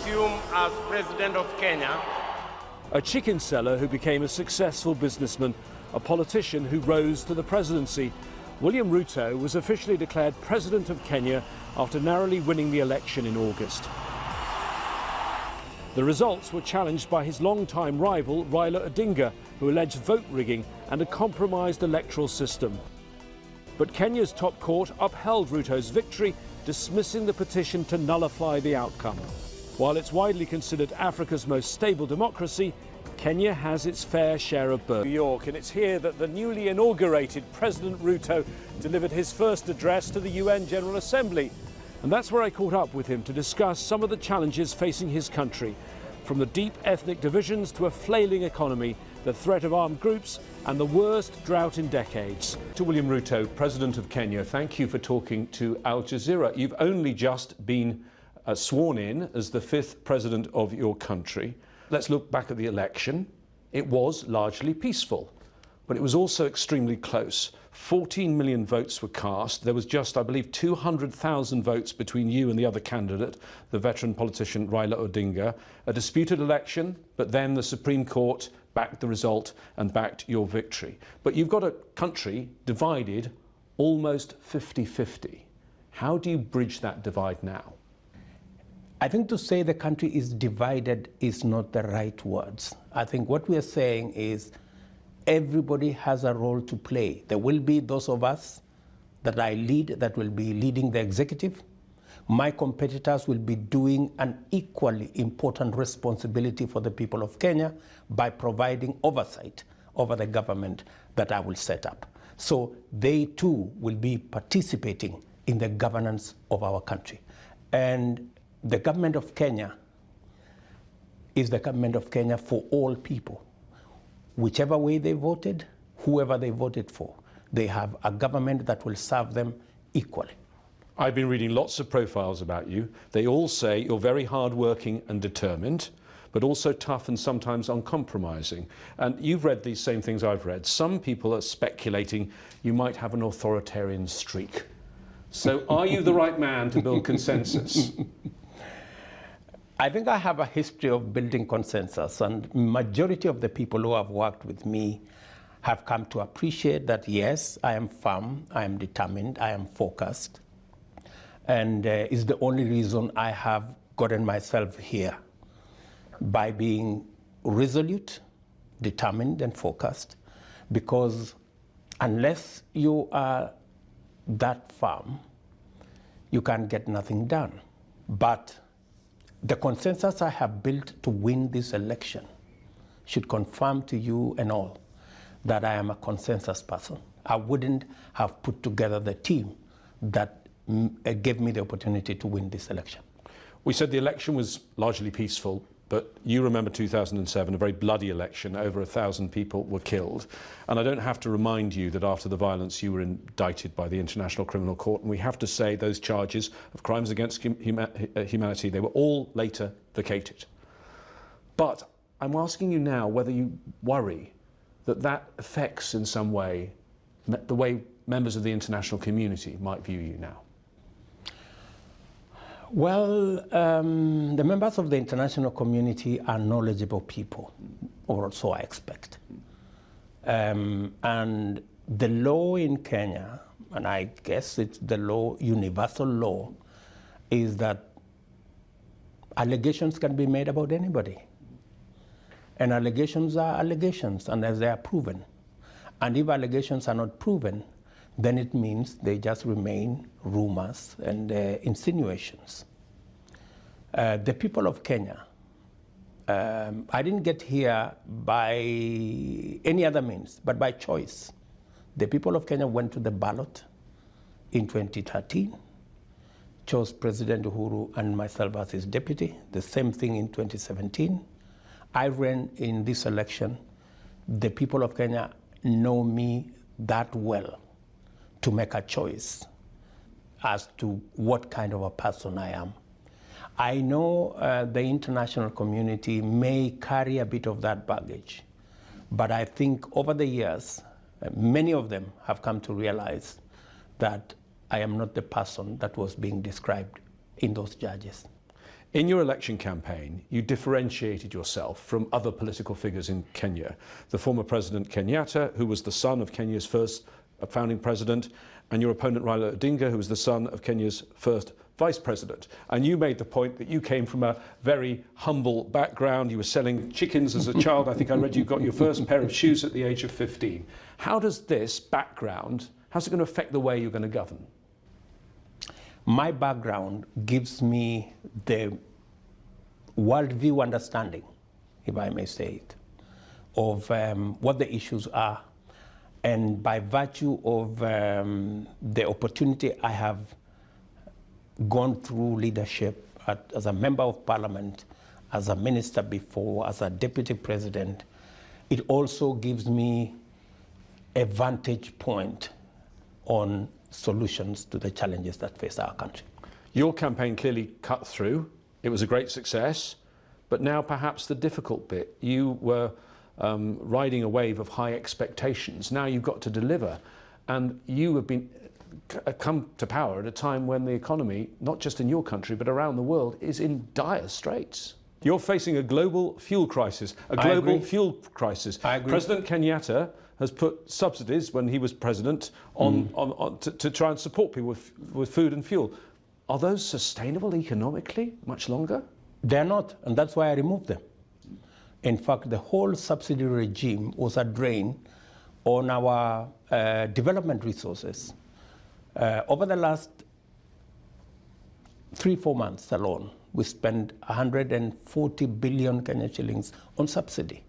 assume as President of Kenya. A chicken seller who became a successful businessman, a politician who rose to the presidency. William Ruto was officially declared President of Kenya after narrowly winning the election in August. The results were challenged by his longtime rival, Raila Odinga, who alleged vote rigging and a compromised electoral system. But Kenya's top court upheld Ruto's victory, dismissing the petition to nullify the outcome. While it's widely considered Africa's most stable democracy, Kenya has its fair share of burdens. New York, and it's here that the newly inaugurated President Ruto delivered his first address to the UN General Assembly. And that's where I caught up with him to discuss some of the challenges facing his country, from the deep ethnic divisions to a flailing economy, the threat of armed groups and the worst drought in decades. To William Ruto, President of Kenya, thank you for talking to Al Jazeera. You've only just been sworn in as the 5th president of your country. Let's look back at the election. It was largely peaceful, but it was also extremely close. 14 million votes were cast. There was just, I believe, 200,000 votes between you and the other candidate, the veteran politician Raila Odinga. A disputed election, but then the Supreme Court backed the result and backed your victory. But you've got a country divided almost 50-50. How do you bridge that divide now? I think to say the country is divided is not the right words. I think what we are saying is everybody has a role to play. There will be those of us that I lead that will be leading the executive. My competitors will be doing an equally important responsibility for the people of Kenya by providing oversight over the government that I will set up. So they too will be participating in the governance of our country. And the government of Kenya is the government of Kenya for all people. Whichever way they voted, whoever they voted for, they have a government that will serve them equally. I've been reading lots of profiles about you. They all say you're very hardworking and determined, but also tough and sometimes uncompromising. And you've read these same things I've read. Some people are speculating you might have an authoritarian streak. So are you the right man to build consensus? I think I have a history of building consensus, and majority of the people who have worked with me have come to appreciate that, yes, I am firm, I am determined, I am focused, and is the only reason I have gotten myself here, by being resolute, determined, and focused, because unless you are that firm, you can get nothing done. But the consensus I have built to win this election should confirm to you and all that I am a consensus person. I wouldn't have put together the team that gave me the opportunity to win this election. We said the election was largely peaceful, but you remember 2007, a very bloody election. Over 1,000 people were killed. And I don't have to remind you that after the violence you were indicted by the International Criminal Court. And we have to say those charges of crimes against humanity, they were all later vacated. But I'm asking you now whether you worry that that affects in some way the way members of the international community might view you now. Well, the members of the international community are knowledgeable people, or so I expect. And the law in Kenya, and I guess it's the law, universal law, is that allegations can be made about anybody. And allegations are allegations, unless they are proven. And if allegations are not proven, then it means they just remain rumors and insinuations. The people of Kenya, I didn't get here by any other means, but by choice. The people of Kenya went to the ballot in 2013, chose President Uhuru and myself as his deputy. The same thing in 2017. I ran in this election. The people of Kenya know me that well to make a choice as to what kind of a person I am. I know the international community may carry a bit of that baggage, but I think over the years, many of them have come to realize that I am not the person that was being described in those judges. In your election campaign, you differentiated yourself from other political figures in Kenya. The former President Kenyatta, who was the son of Kenya's first founding president, and your opponent Raila Odinga, who was the son of Kenya's first vice president. And you made the point that you came from a very humble background. You were selling chickens as a child. I think I read you got your first pair of shoes at the age of 15. How does this background, how's it going to affect the way you're going to govern? My background gives me the worldview understanding, if I may say it, of what the issues are. And by virtue of the opportunity I have gone through leadership as a member of parliament, as a minister before, as a deputy president, it also gives me a vantage point on solutions to the challenges that face our country. Your campaign clearly cut through. It was a great success, but now perhaps the difficult bit. You were riding a wave of high expectations. Now you've got to deliver, and you have been come to power at a time when the economy, not just in your country but around the world, is in dire straits. You're facing a global fuel crisis, fuel crisis. I agree. President Kenyatta has put subsidies, when he was president, on to try and support people with food and fuel. Are those sustainable economically much longer? They're not, and that's why I removed them. In fact, the whole subsidy regime was a drain on our development resources. Over the last 3-4 months alone, we spent 140 billion Kenyan shillings on subsidy.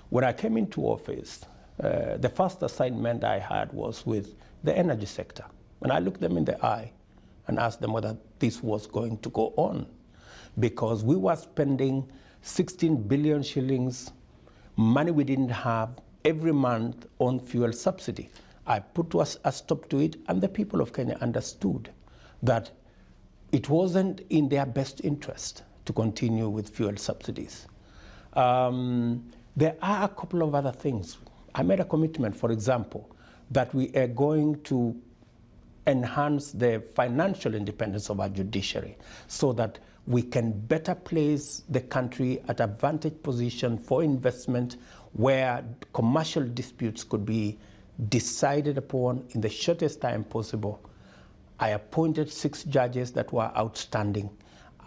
When I came into office, the first assignment I had was with the energy sector. And I looked them in the eye and asked them whether this was going to go on, because we were spending 16 billion shillings, money we didn't have, every month on fuel subsidy. I put a stop to it, and the people of Kenya understood that it wasn't in their best interest to continue with fuel subsidies. There are a couple of other things. I made a commitment, for example, that we are going to enhance the financial independence of our judiciary so that we can better place the country at a vantage position for investment where commercial disputes could be decided upon in the shortest time possible. I appointed 6 judges that were outstanding.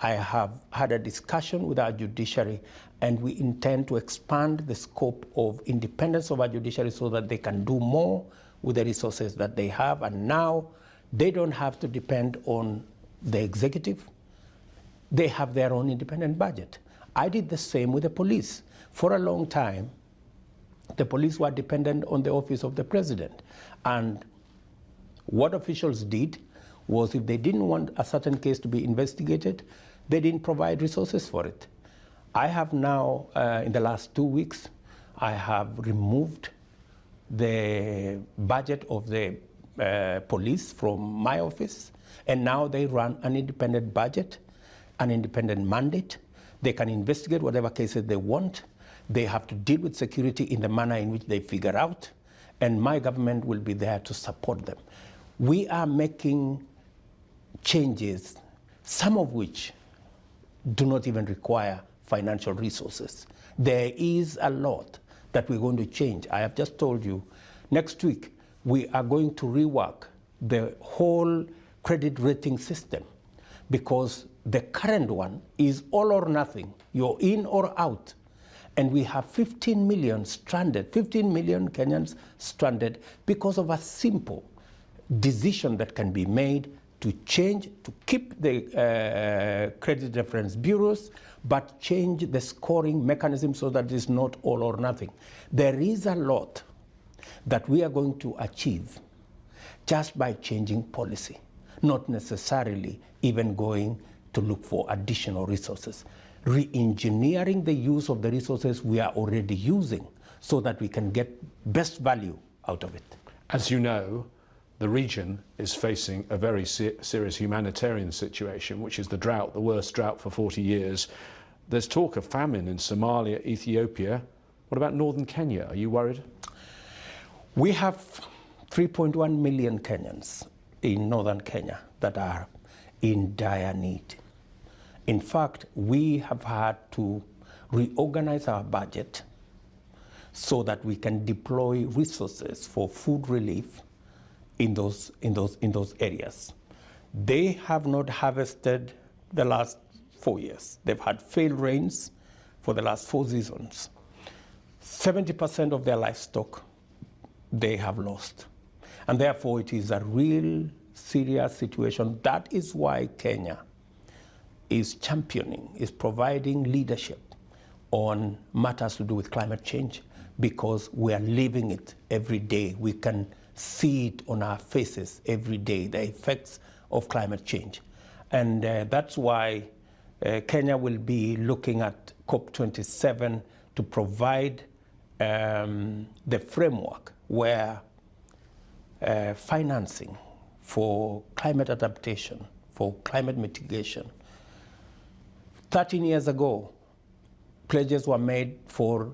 I have had a discussion with our judiciary, and we intend to expand the scope of independence of our judiciary so that they can do more with the resources that they have. And now they don't have to depend on the executive. They have their own independent budget. I did the same with the police. For a long time, the police were dependent on the office of the president. And what officials did was, if they didn't want a certain case to be investigated, they didn't provide resources for it. I have now, in the last 2 weeks, I have removed the budget of the police from my office, and now they run an independent budget, an independent mandate. They can investigate whatever cases they want. They have to deal with security in the manner in which they figure out, and my government will be there to support them. We are making changes, some of which do not even require financial resources. There is a lot that we're going to change. I have just told you, next week, we are going to rework the whole credit rating system, because the current one is all or nothing. You're in or out. And we have 15 million stranded, 15 million Kenyans stranded because of a simple decision that can be made to change, to keep the credit reference bureaus, but change the scoring mechanism so that it's not all or nothing. There is a lot that we are going to achieve just by changing policy, not necessarily even going to look for additional resources. Re-engineering the use of the resources we are already using so that we can get best value out of it. As you know, the region is facing a very serious humanitarian situation, which is the drought, the worst drought for 40 years. There's talk of famine in Somalia, Ethiopia. What about northern Kenya? Are you worried? We have 3.1 million Kenyans in northern Kenya that are in dire need. In fact, we have had to reorganize our budget so that we can deploy resources for food relief in those areas. They have not harvested the last 4 years. They've had failed rains for the last 4 seasons. 70% of their livestock they have lost. And therefore it is a real serious situation. That is why Kenya is championing, is providing leadership on matters to do with climate change, because we are living it every day. We can see it on our faces every day, the effects of climate change. And that's why Kenya will be looking at COP27 to provide the framework where financing for climate adaptation, for climate mitigation. 13 years ago, pledges were made for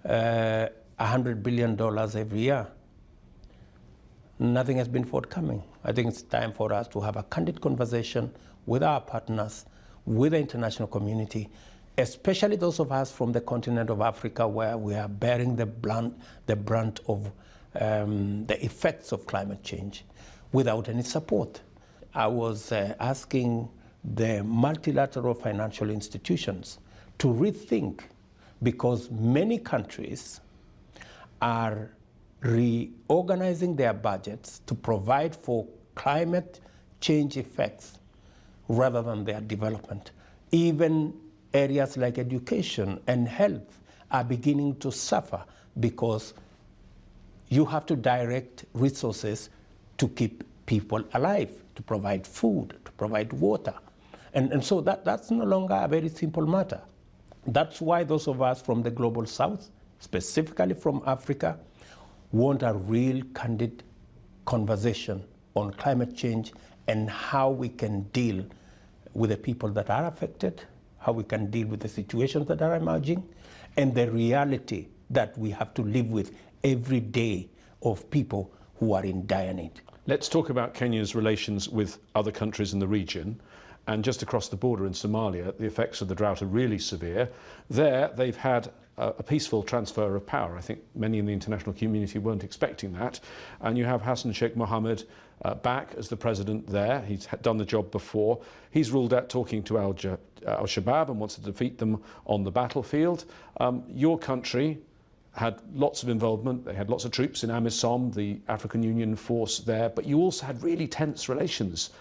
$100 billion every year. Nothing has been forthcoming. I think it's time for us to have a candid conversation with our partners, with the international community, especially those of us from the continent of Africa, where we are bearing the brunt of the effects of climate change without any support. I was asking the multilateral financial institutions to rethink, because many countries are reorganizing their budgets to provide for climate change effects rather than their development. Even areas like education and health are beginning to suffer because you have to direct resources to keep people alive, to provide food, to provide water. And so that's no longer a very simple matter. That's why those of us from the global south, specifically from Africa, want a real candid conversation on climate change and how we can deal with the people that are affected, how we can deal with the situations that are emerging, and the reality that we have to live with every day of people who are in dire need. Let's talk about Kenya's relations with other countries in the region. And just across the border in Somalia, the effects of the drought are really severe. There, they've had a peaceful transfer of power. I think many in the international community weren't expecting that. And you have Hassan Sheikh Mohammed back as the president there. He's done the job before. He's ruled out talking to Al-Shabaab and wants to defeat them on the battlefield. Your country had lots of involvement. They had lots of troops in AMISOM, the African Union force there, but you also had really tense relations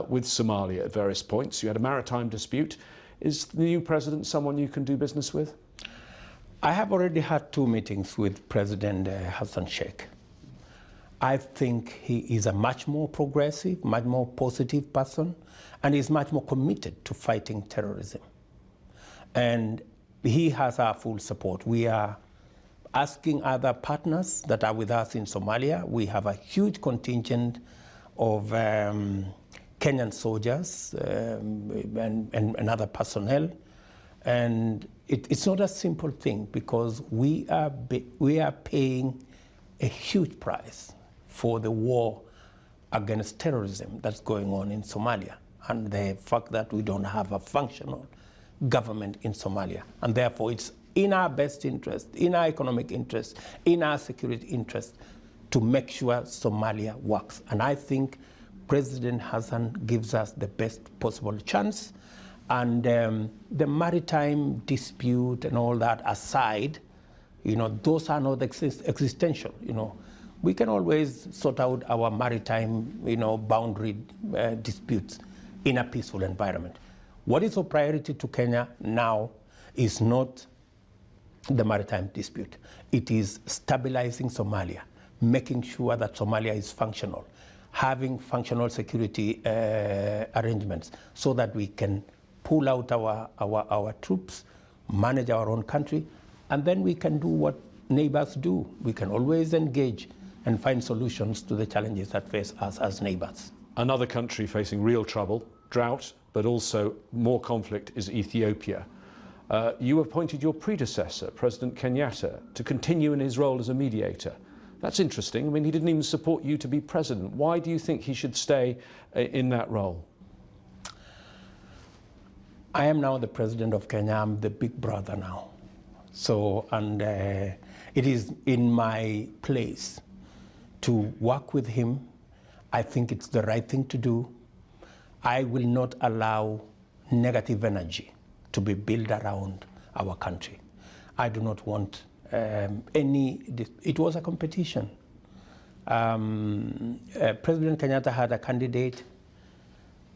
with Somalia at various points. You had a maritime dispute. Is the new president someone you can do business with? I have already had 2 meetings with President Hassan Sheikh. I think he is a much more progressive, much more positive person, and is much more committed to fighting terrorism. And he has our full support. We are asking other partners that are with us in Somalia. We have a huge contingent of Kenyan soldiers and other personnel. And it's not a simple thing, because we are paying a huge price for the war against terrorism that's going on in Somalia, and the fact that we don't have a functional government in Somalia. And therefore it's in our best interest, in our economic interest, in our security interest, to make sure Somalia works. And I think President Hassan gives us the best possible chance. And the maritime dispute and all that aside, those are not existential. We can always sort out our maritime, boundary disputes in a peaceful environment. What is of priority to Kenya now is not the maritime dispute. It is stabilizing Somalia, making sure that Somalia is functional, having functional security arrangements so that we can pull out our troops, manage our own country, and then we can do what neighbors do. We can always engage and find solutions to the challenges that face us as neighbors. Another country facing real trouble, drought, but also more conflict, is Ethiopia. You appointed your predecessor, President Kenyatta, to continue in his role as a mediator. That's interesting. I mean, he didn't even support you to be president. Why do you think he should stay in that role? I am now the president of Kenya. I'm the big brother now. So, and it is in my place to work with him. I think it's the right thing to do. I will not allow negative energy to be built around our country. I do not want it was a competition. President Kenyatta had a candidate.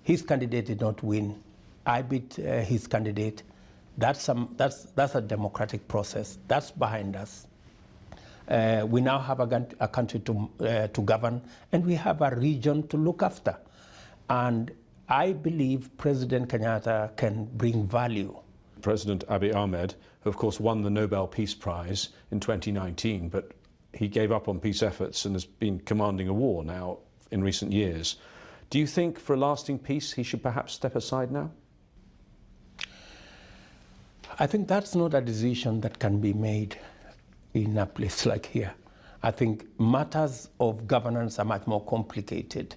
His candidate did not win. I beat his candidate. That's a democratic process. That's behind us. We now have a country to govern, and we have a region to look after. And I believe President Kenyatta can bring value. President Abiy Ahmed, who of course won the Nobel Peace Prize in 2019, but he gave up on peace efforts and has been commanding a war now in recent years. Do you think for a lasting peace he should perhaps step aside now? I think that's not a decision that can be made in a place like here. I think matters of governance are much more complicated.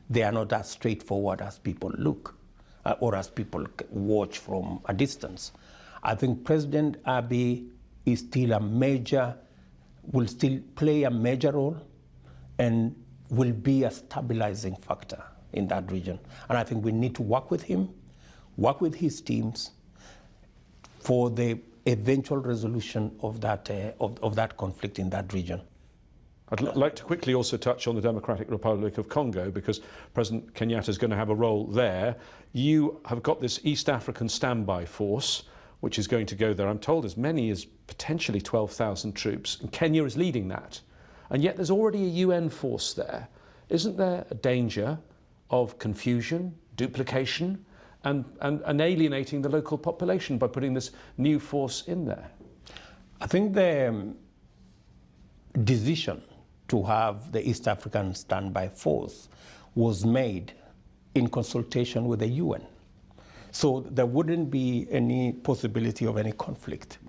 They are not as straightforward as people look or as people watch from a distance. I think President Abiy is still will still play a major role and will be a stabilizing factor in that region. And I think we need to work with him, work with his teams for the eventual resolution of that conflict in that region. I'd like to quickly also touch on the Democratic Republic of Congo, because President Kenyatta is going to have a role there. You have got this East African standby force, which is going to go there, I'm told, as many as potentially 12,000 troops, and Kenya is leading that. And yet there's already a UN force there. Isn't there a danger of confusion, duplication, and alienating the local population by putting this new force in there? I think the decision to have the East African standby force was made in consultation with the UN. So there wouldn't be any possibility of any conflict.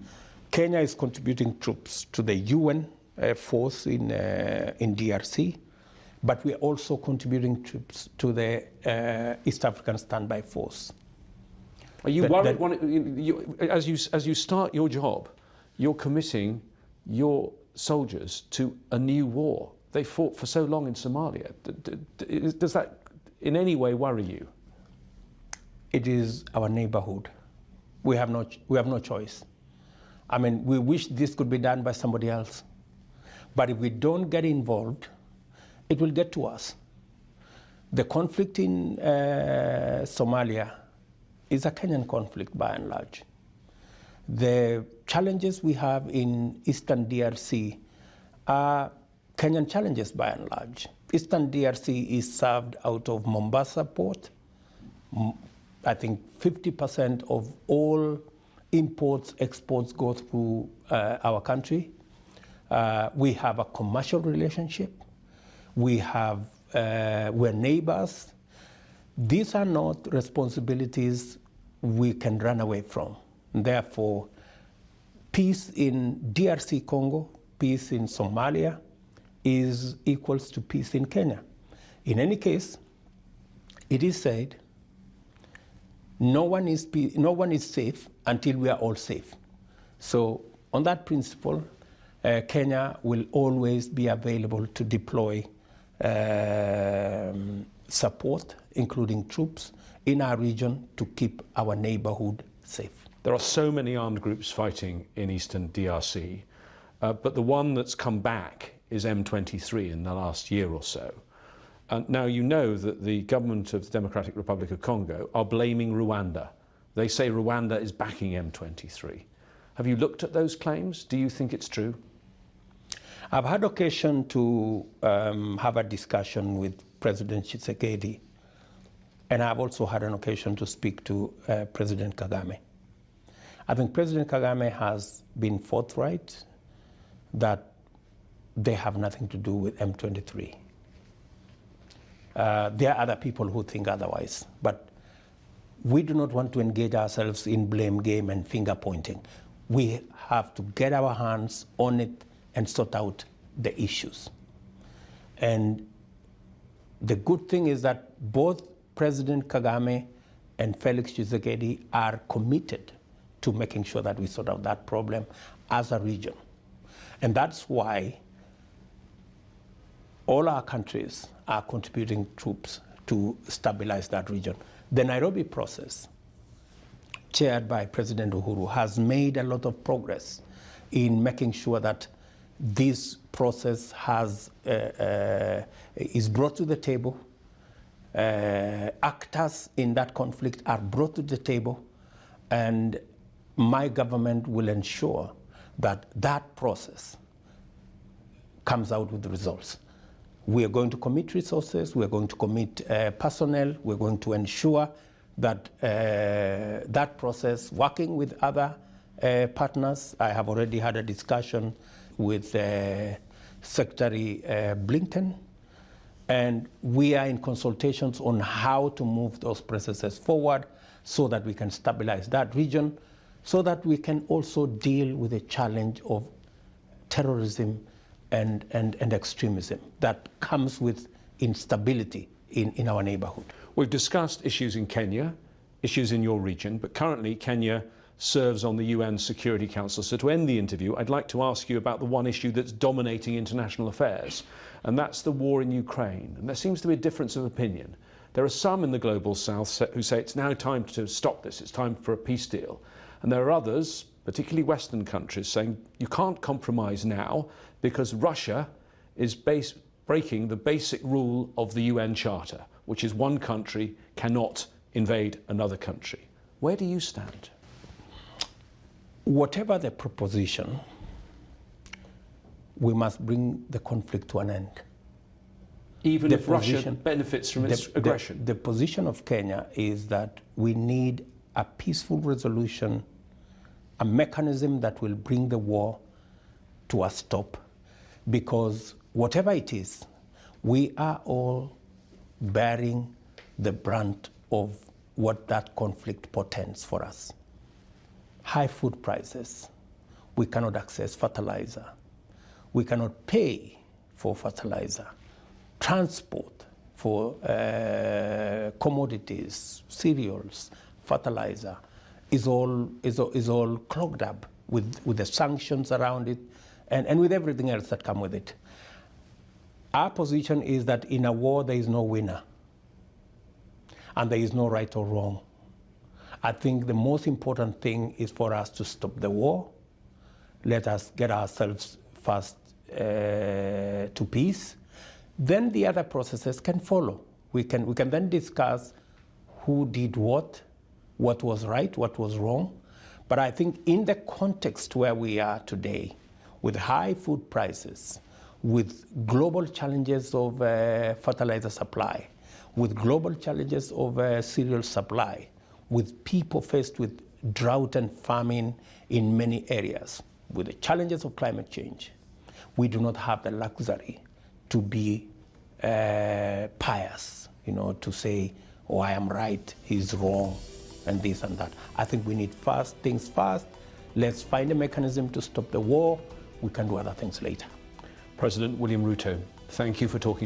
Kenya is contributing troops to the UN force in DRC, but we're also contributing troops to the East African standby force. Are you worried, as you start your job, you're committing your soldiers to a new war? They fought for so long in Somalia. Does that in any way worry you? It is our neighborhood. We have no choice. I mean, we wish this could be done by somebody else. But if we don't get involved, it will get to us. The conflict in Somalia is a Kenyan conflict by and large. The challenges we have in Eastern DRC are Kenyan challenges by and large. Eastern DRC is served out of Mombasa port. I think 50% of all imports, exports go through our country. We have a commercial relationship. We're neighbors. These are not responsibilities we can run away from. Therefore, peace in DRC Congo, peace in Somalia is equals to peace in Kenya. In any case, it is said, no one is safe until we are all safe. So on that principle, Kenya will always be available to deploy support, including troops, in our region to keep our neighborhood safe. There are so many armed groups fighting in eastern DRC, but the one that's come back is M23 in the last year or so. Now you know that the government of the Democratic Republic of Congo are blaming Rwanda. They say Rwanda is backing M23. Have you looked at those claims? Do you think it's true? I've had occasion to have a discussion with President Tshisekedi, and I've also had an occasion to speak to President Kagame. I think President Kagame has been forthright that they have nothing to do with M23. There are other people who think otherwise, but we do not want to engage ourselves in blame game and finger pointing. We have to get our hands on it and sort out the issues. And the good thing is that both President Kagame and Felix Tshisekedi are committed to making sure that we sort out that problem as a region. And that's why all our countries are contributing troops to stabilize that region. The Nairobi process, chaired by President Uhuru, has made a lot of progress in making sure that this process is brought to the table. Actors in that conflict are brought to the table, and my government will ensure that that process comes out with results. We are going to commit resources, we are going to commit personnel, we're going to ensure that that process, working with other partners. I have already had a discussion with Secretary Blinken, and we are in consultations on how to move those processes forward so that we can stabilize that region, so that we can also deal with the challenge of terrorism and extremism that comes with instability in our neighborhood. We've discussed issues in Kenya, issues in your region, but currently Kenya serves on the UN Security Council. So to end the interview, I'd like to ask you about the one issue that's dominating international affairs, and that's the war in Ukraine. And there seems to be a difference of opinion. There are some in the global south who say it's now time to stop this, it's time for a peace deal. And there are others, particularly Western countries, saying you can't compromise now because Russia is breaking the basic rule of the UN Charter, which is one country cannot invade another country. Where do you stand? Whatever the proposition, we must bring the conflict to an end. Even if Russia benefits from its aggression? The position of Kenya is that we need a peaceful resolution, a mechanism that will bring the war to a stop, because whatever it is, we are all bearing the brunt of what that conflict portends for us. High food prices, we cannot access fertilizer, we cannot pay for fertilizer, transport for commodities, cereals, fertilizer is all clogged up with the sanctions around it and with everything else that come with it. Our position is that in a war there is no winner and there is no right or wrong. I think the most important thing is for us to stop the war. Let us get ourselves first to peace. Then the other processes can follow. We can then discuss who did what was right, what was wrong. But I think in the context where we are today, with high food prices, with global challenges of fertilizer supply, with global challenges of cereal supply, with people faced with drought and famine in many areas, with the challenges of climate change, we do not have the luxury to be pious, to say, oh, I am right, he's wrong, and this and that. I think we need things first. Let's find a mechanism to stop the war. We can do other things later. President William Ruto, thank you for talking